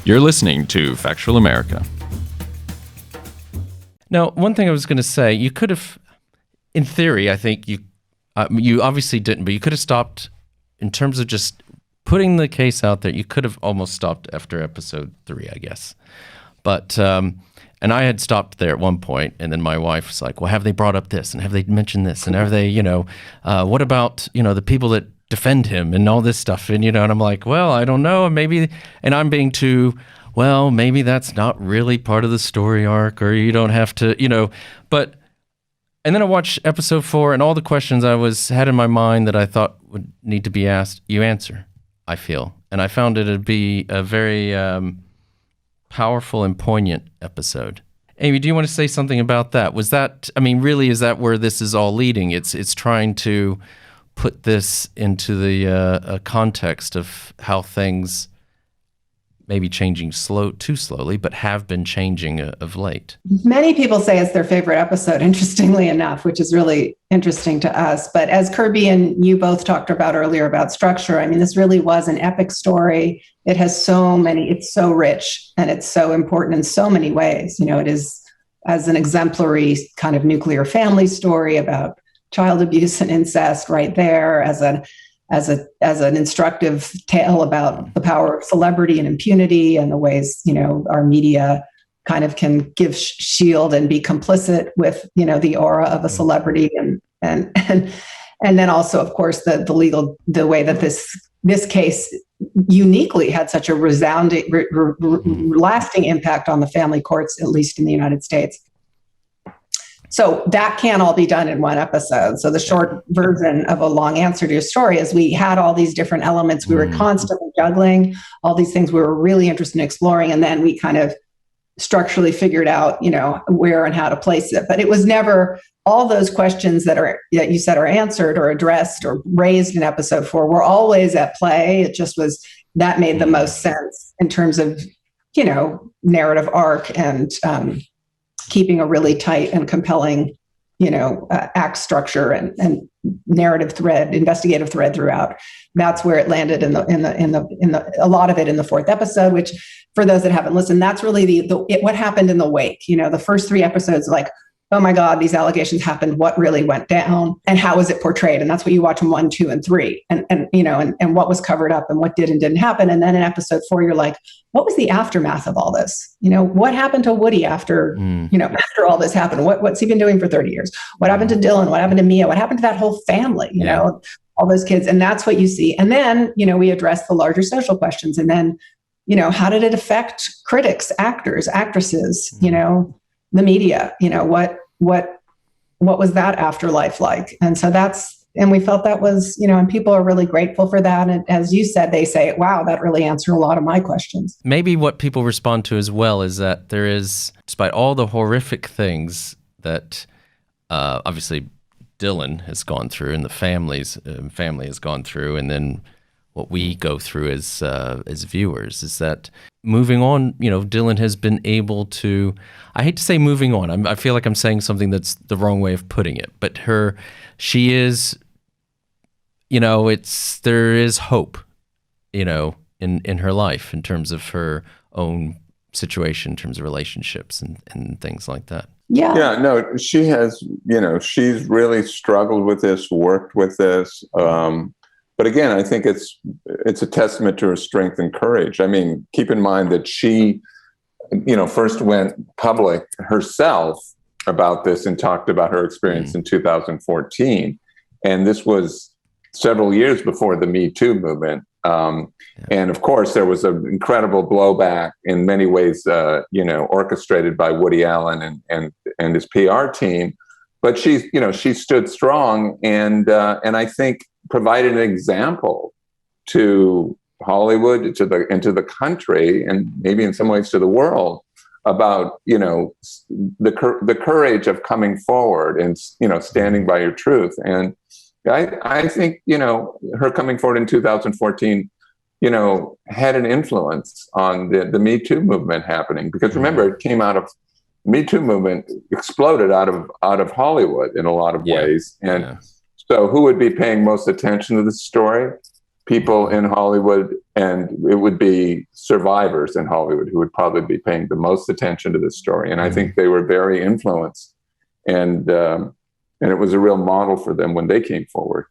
You're listening to Factual America. Now, one thing I was going to say, you could have, in theory, I think you obviously didn't, but you could have stopped in terms of just putting the case out there. You could have almost stopped after episode 3, I guess. But, and I had stopped there at one point, and then my wife was like, well, have they brought up this? And have they mentioned this? And have they, what about, the people that defend him and all this stuff? And, and I'm like, well, I don't know. Maybe, and I'm being too, well, maybe that's not really part of the story arc, or you don't have to, but, and then I watched episode 4, and all the questions I had in my mind that I thought would need to be asked, you answer, I feel. And I found it to be a very powerful and poignant episode. Amy, do you want to say something about that? Was that, really, is that where this is all leading? It's trying to put this into the context of how things maybe changing too slowly, but have been changing of late. Many people say it's their favorite episode, interestingly enough, which is really interesting to us. But as Kirby and you both talked about earlier about structure, this really was an epic story. It has it's so rich, and it's so important in so many ways. It is as an exemplary kind of nuclear family story about child abuse and incest right there, as an instructive tale about the power of celebrity and impunity, and the ways, our media kind of can give shield and be complicit with, the aura of a celebrity, and then also, of course, the way that this case uniquely had such a resounding, lasting impact on the family courts, at least in the United States. So that can't all be done in one episode. So the short version of a long answer to your story is we had all these different elements. We were constantly juggling all these things we were really interested in exploring. And then we kind of structurally figured out, where and how to place it. But it was never all those questions that you said are answered or addressed or raised in episode 4 were always at play. It just was, that made the most sense in terms of, narrative arc and, keeping a really tight and compelling, act structure and narrative thread, investigative thread throughout. That's where it landed in a lot of it in the 4th episode. Which, for those that haven't listened, that's really what happened in the wake. The first 3 episodes, like, oh my God, these allegations happened. What really went down, and how was it portrayed? And that's what you watch in 1, 2, and 3, and what was covered up and what did and didn't happen. And then in episode 4, you're like, what was the aftermath of all this? What happened to Woody after all this happened? What's he been doing for 30 years? What happened to Dylan? What happened to Mia? What happened to that whole family? All those kids. And that's what you see. And then, we address the larger social questions. And then, how did it affect critics, actors, actresses, the media, what was that afterlife like? And so and we felt that was, and people are really grateful for that. And as you said, they say, wow, that really answered a lot of my questions. Maybe what people respond to as well is that there is, despite all the horrific things that obviously Dylan has gone through and the family has gone through, and then what we go through as viewers, is that moving on, Dylan has been able to, I hate to say moving on, I feel like I'm saying something that's the wrong way of putting it, but she is, there is hope, in her life in terms of her own situation, in terms of relationships and things like that. Yeah. No, she has, she's really struggled with this, worked with this. But again, I think it's a testament to her strength and courage. Keep in mind that she, first went public herself about this and talked about her experience in 2014. And this was several years before the Me Too movement. And of course, there was an incredible blowback in many ways, orchestrated by Woody Allen and his PR team. But she stood strong and I think provided an example to Hollywood, to the country, and maybe in some ways to the world about the courage of coming forward and standing by your truth. And I think her coming forward in 2014 had an influence on the Me Too movement happening, because remember, it came out of Me Too movement exploded out of Hollywood in a lot of ways. And so who would be paying most attention to this story? people in Hollywood, and it would be survivors in Hollywood who would probably be paying the most attention to this story. And I think they were very influenced, and it was a real model for them when they came forward.